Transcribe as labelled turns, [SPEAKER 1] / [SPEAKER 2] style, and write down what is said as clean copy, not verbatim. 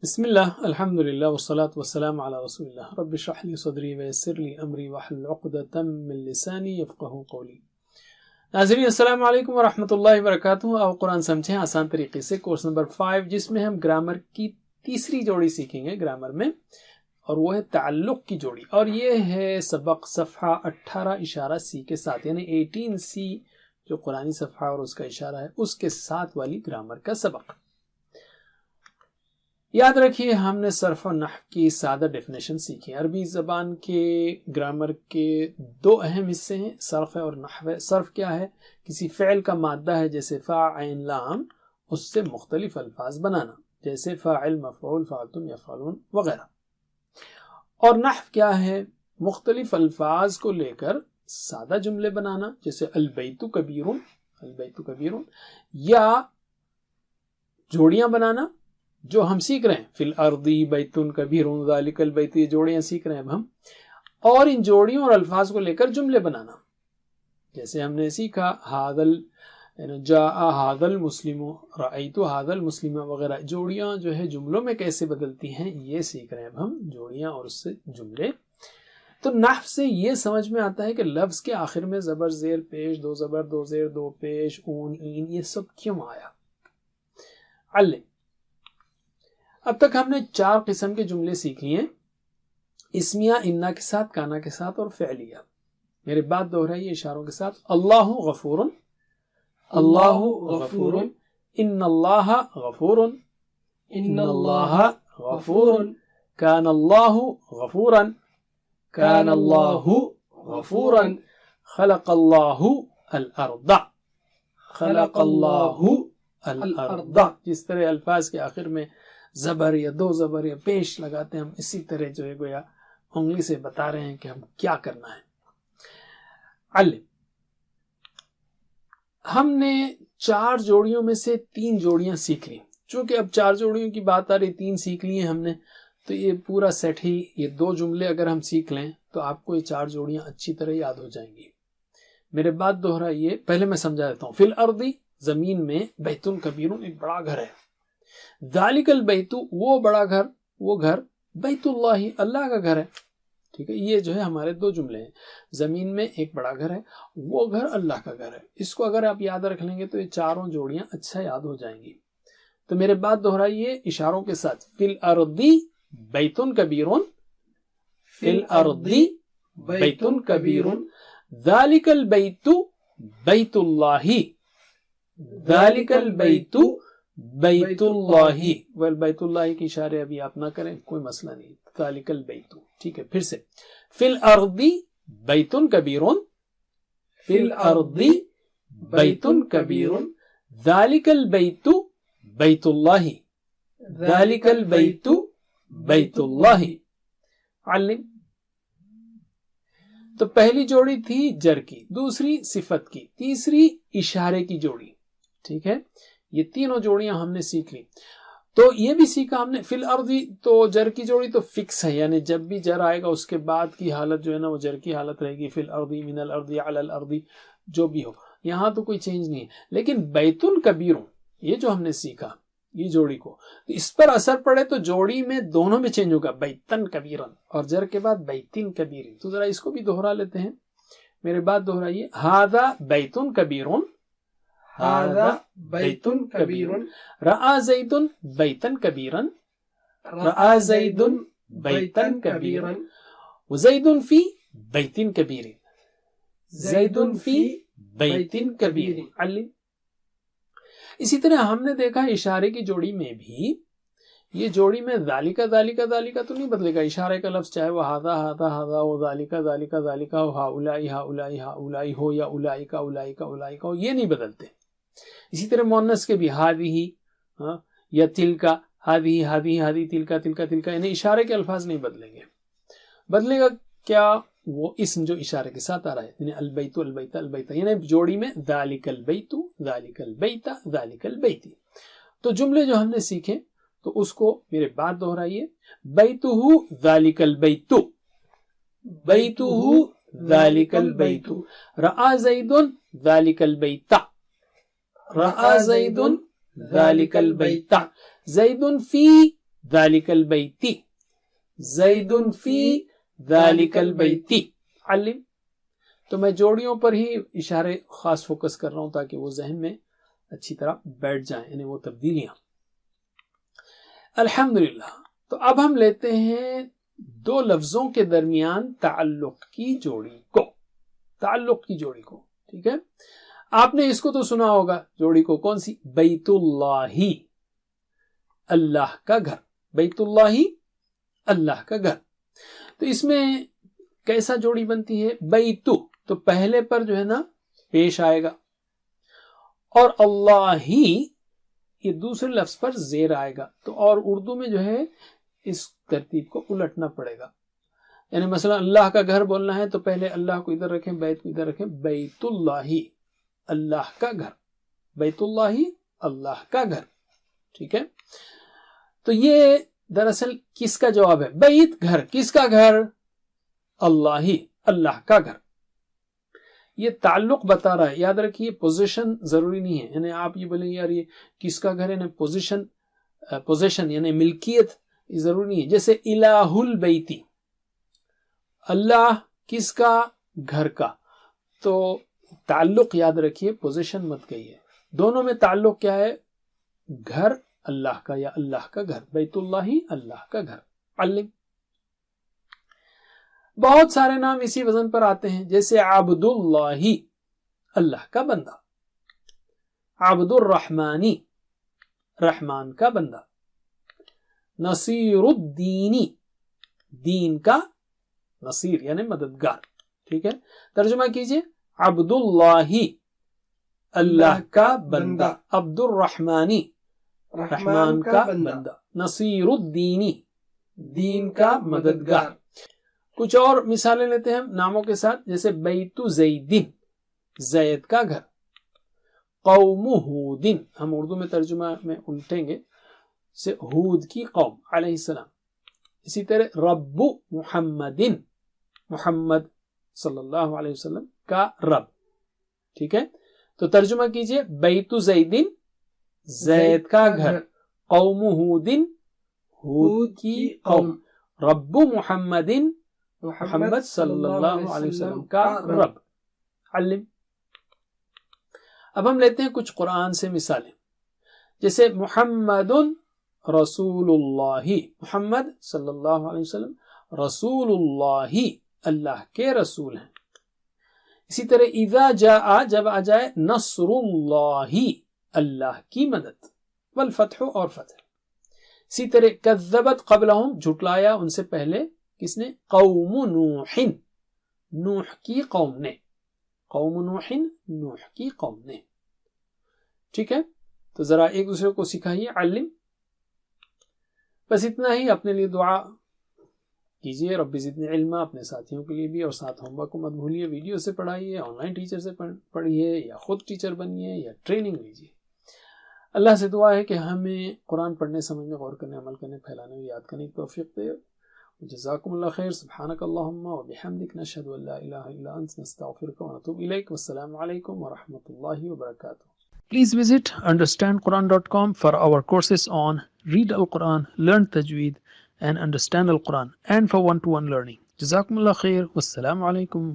[SPEAKER 1] بسم اللہ الحمدللہ والصلاة والسلام علی رسول اللہ رب اشرح لی صدری ویسر لی امری واحلل عقدۃ من لسانی یفقہوا قولی۔ ناظرین السلام علیکم ورحمۃ اللہ وبرکاتہ۔ آپ قرآن سمجھیں آسان طریقے سے، کورس نمبر 5 جس میں ہم گرامر کی تیسری جوڑی سیکھیں گے گرامر میں، اور وہ ہے تعلق کی جوڑی، اور یہ ہے سبق صفحہ 18 اشارہ سی کے ساتھ، یعنی 18 سی جو قرآنی صفحہ اور اس کا اشارہ ہے اس کے ساتھ والی گرامر کا سبق۔ یاد رکھیے ہم نے صرف و نحو کی سادہ ڈیفینیشن سیکھی۔ عربی زبان کے گرامر کے دو اہم حصے ہیں، صرف اور نحو۔ صرف کیا ہے؟ کسی فعل کا مادہ ہے جیسے فا عین لام، اس سے مختلف الفاظ بنانا جیسے فاعل مفعول فعلتم یفعلون وغیرہ۔ اور نحو کیا ہے؟ مختلف الفاظ کو لے کر سادہ جملے بنانا جیسے البیت کبیر، البیت کبیر، یا جوڑیاں بنانا جو ہم سیکھ رہے ہیں، فی الارض بیت کبیر ذالک البیت، یہ جوڑیاں سیکھ رہے ہیں اب ہم، اور ان جوڑیوں اور الفاظ کو لے کر جملے بنانا جیسے ہم نے سیکھا جاء ھذا المسلم، رأیت ھذا المسلم وغیرہ۔ جوڑیاں جو ہے جملوں میں کیسے بدلتی ہیں یہ سیکھ رہے ہیں اب ہم، جوڑیاں اور اس سے جملے۔ تو نحو سے یہ سمجھ میں آتا ہے کہ لفظ کے آخر میں زبر زیر پیش، دو زبر دو زیر دو پیش، اون این، یہ سب کیوں آیا۔ علم، اب تک ہم نے 4 قسم کے جملے سیکھ لیے ہیں، اسمیہ انا کے ساتھ، کانا کے ساتھ اور فعلیہ۔ میرے بات دہرائیے اشاروں کے ساتھ۔ اللہ غفور، اللہ غفور، ان اللہ غفور، ان اللہ غفور، کان اللہ غفورا، کان اللہ غفورا، خلق اللہ الارض، خلق اللہ الارض۔ جس طرح الفاظ کے آخر میں زبر یا دو زبر یا پیش لگاتے ہیں، ہم اسی طرح جو ہے گویا انگلی سے بتا رہے ہیں کہ ہم کیا کرنا ہے۔ علم، ہم نے 4 جوڑیوں میں سے 3 جوڑیاں سیکھ لی، چونکہ اب 4 جوڑیوں کی بات آ رہی، 3 سیکھ لی ہیں ہم نے، تو یہ پورا سیٹ ہی، یہ 2 جملے اگر ہم سیکھ لیں تو آپ کو یہ 4 جوڑیاں اچھی طرح یاد ہو جائیں گی۔ میرے بات دہرائیے، پہلے میں سمجھا دیتا ہوں۔ فی الارض، زمین میں، بیت کبیر، ایک بڑا گھر ہے۔ ذالک البیت، وہ بڑا گھر، وہ گھر، بیت اللہ، اللہ کا گھر ہے۔ ٹھیک ہے، یہ جو ہے ہمارے 2 جملے ہیں، زمین میں ایک بڑا گھر ہے، وہ گھر اللہ کا گھر ہے۔ اس کو اگر آپ یاد رکھ لیں گے تو یہ 4 جوڑیاں اچھا یاد ہو جائیں گی۔ تو میرے بات دہرائیے اشاروں کے ساتھ۔ فی الارض بیت کبیر، فی الارض بیت کبیر، ذالک البیت بیت اللہ، ذالک البیت بیت اللہ۔ بیت اللہ کی اشارے ابھی آپ نہ کریں، کوئی مسئلہ نہیں، ذالک البیت۔ ٹھیک ہے، پھر سے فی الارض بیت کبیر، فی الارض بیت کبیر، ذالک البیت بیت اللہ، ذالک البیت بیت اللہ۔ علم، تو پہلی جوڑی تھی جر کی، دوسری صفت کی، تیسری اشارے کی جوڑی۔ ٹھیک ہے، یہ تینوں جوڑیاں ہم نے سیکھ لی۔ تو یہ بھی سیکھا ہم نے، فی الارض تو جر کی جوڑی تو فکس ہے، یعنی جب بھی جر آئے گا اس کے بعد کی حالت جو ہے نا وہ جر کی حالت رہے گی، فی الارض، من الارض، علی الارض، جو بھی ہو، یہاں تو کوئی چینج نہیں ہے۔ لیکن بیت کبیر، یہ جو ہم نے سیکھا، یہ جوڑی کو، تو اس پر اثر پڑے تو جوڑی میں دونوں میں چینج ہوگا، بیتن کبیرن، اور جر کے بعد بیتن کبیر۔ تو ذرا اس کو بھی دوہرا لیتے ہیں، میرے بات دہرائیے۔ ھذا بیت کبیر، ھذا بیت کبیر، رأى زید بیتا کبیرا، رأى زید بیتا کبیرا، وزید فی بیت کبیر، زید فی بیت کبیر۔ علم، اسی طرح ہم نے دیکھا اشارے کی جوڑی میں بھی، یہ جوڑی میں ذالکا ذالکا ذالکا تو نہیں بدلے گا، اشارے کا لفظ چاہے وہ ھذا ھذا ھذا ہو، ذالکا ذالکا ذالکا ہو، ہؤلاء ہؤلاء ہؤلاء ہو، یا اولئک اولئک اولئک ہو، یہ نہیں بدلتے۔ اسی طرح مؤنث کے بھی ہذہ یا تلکا، ہذہ ہذہ ہذہ، تلکا تلکا تلکا، یعنی اشارے کے الفاظ نہیں بدلیں گے۔ بدلے گا کیا؟ وہ اسم جو اشارے کے ساتھ آ رہا ہے، یعنی البیت البیت البیت، یعنی جوڑی میں ذالک البیت ذالک البیت ذالک البیت۔ تو جملے جو ہم نے سیکھے تو اس کو میرے بات دہرائیے۔ بیتہ ذالک البیت، بیتہ ذالک البیت، رأى زید ذالک البیت، رأى زید ذالک البیت، زید فی ذالک البیتی، زید فی ذالک البیتی، علم۔ تو میں جوڑیوں پر ہی اشارے خاص فوکس کر رہا ہوں تاکہ وہ ذہن میں اچھی طرح بیٹھ جائیں، یعنی وہ تبدیلیاں۔ الحمدللہ۔ تو اب ہم لیتے ہیں دو لفظوں کے درمیان تعلق کی جوڑی کو، تعلق کی جوڑی کو، ٹھیک ہے۔ آپ نے اس کو تو سنا ہوگا، جوڑی کو، کون سی؟ بیت اللہ، اللہ کا گھر، بیت اللہ، اللہ کا گھر۔ تو اس میں کیسا جوڑی بنتی ہے؟ بیتو تو پہلے پر جو ہے نا پیش آئے گا، اور اللہ ہی یہ دوسرے لفظ پر زیر آئے گا، تو اور اردو میں جو ہے اس ترتیب کو الٹنا پڑے گا، یعنی مثلا اللہ کا گھر بولنا ہے تو پہلے اللہ کو ادھر رکھیں، بیت کو ادھر رکھیں، بیت اللہ، اللہ کا گھر، بیت اللہ، اللہ کا گھر، ٹھیک ہے۔ تو یہ دراصل کس کا جواب ہے؟ بیت گھر، کس کا گھر؟ اللہ، اللہ کا گھر۔ یہ تعلق بتا رہا ہے، یاد رکھیے پوزیشن ضروری نہیں ہے، یعنی آپ یہ بولیں یار یہ کس کا گھر ہے، یعنی پوزیشن یعنی ملکیت ضروری نہیں ہے۔ جیسے الہ البیتی، اللہ کس کا؟ گھر کا۔ تو تعلق یاد رکھیے، پوزیشن مت کہیے، دونوں میں تعلق کیا ہے؟ گھر اللہ کا یا اللہ کا گھر، بیت اللہ، اللہ کا گھر، علم۔ بہت سارے نام اسی وزن پر آتے ہیں، جیسے عبد اللہ، اللہ کا بندہ، عبد الرحمانی، رحمان کا بندہ، نصیر الدینی، دین کا نصیر یعنی مددگار، ٹھیک ہے۔ ترجمہ کیجئے، عبد اللہ، اللہ کا بندہ، عبد الرحمانی، رحمان کا بندہ، نصیر الدینی، دین کا مددگار۔ کچھ اور مثالیں لیتے ہیں ناموں کے ساتھ، جیسے بیت زیدن، زید کا گھر، قوم ہودن، ہم اردو میں ترجمہ میں الٹیں گے، سے ہود کی قوم علیہ السلام۔ اسی طرح رب محمدن، محمد صلی اللہ علیہ وسلم کا رب، ٹھیک ہے۔ تو ترجمہ کیجئے، بیت زیدن، زید کا گھر، قوم ہودن، ہود کی قوم، رب محمدن، محمد صلی اللہ علیہ وسلم کا رب، علم۔ اب ہم لیتے ہیں کچھ قرآن سے مثالیں، جیسے محمد رسول اللہ، محمد صلی اللہ علیہ وسلم رسول اللہ، اللہ کے رسول ہیں۔ اسی طرح اذا جاء، جب آ جائے، نصر اللہ، اللہ کی مدد، والفتح، اور فتح۔ اسی طرح کذبت قبلہم، جھٹلایا ان سے پہلے، کس نے؟ قوم نوح، نوح کی قوم نے، قوم نوح، نوح کی قوم نے، ٹھیک ہے۔ تو ذرا ایک دوسرے کو سکھائیے، علم۔ بس اتنا ہی، اپنے لیے دعا کیجئے، رب زدنی علما، اپنے ساتھیوں کے لیے بھی، اور ساتھ ہوم ورک کو مت بھولیے، ویڈیو سے پڑھائیے، آن لائن ٹیچر سے پڑھیے، یا خود ٹیچر بنیے، یا ٹریننگ لیجئے۔ اللہ سے دعا ہے کہ ہمیں قرآن پڑھنے، سمجھنے، غور کرنے، عمل کرنے، پھیلانے اور یاد کرنے کی توفیق دے۔ جزاکم اللہ خیر، سبحانک اللہم وبحمدک، نشہد ان لا الہ الا انت، نستغفرک ونتوب الیک، والسلام علیکم ورحمۃ اللہ وبرکاتہ۔ Please visit understandquran.com for our courses on Read Al-Quran, Learn Tajweed, and Understand Al-Quran, and for one-to-one learning. Jazakumullah khair. Wassalamu alaikum.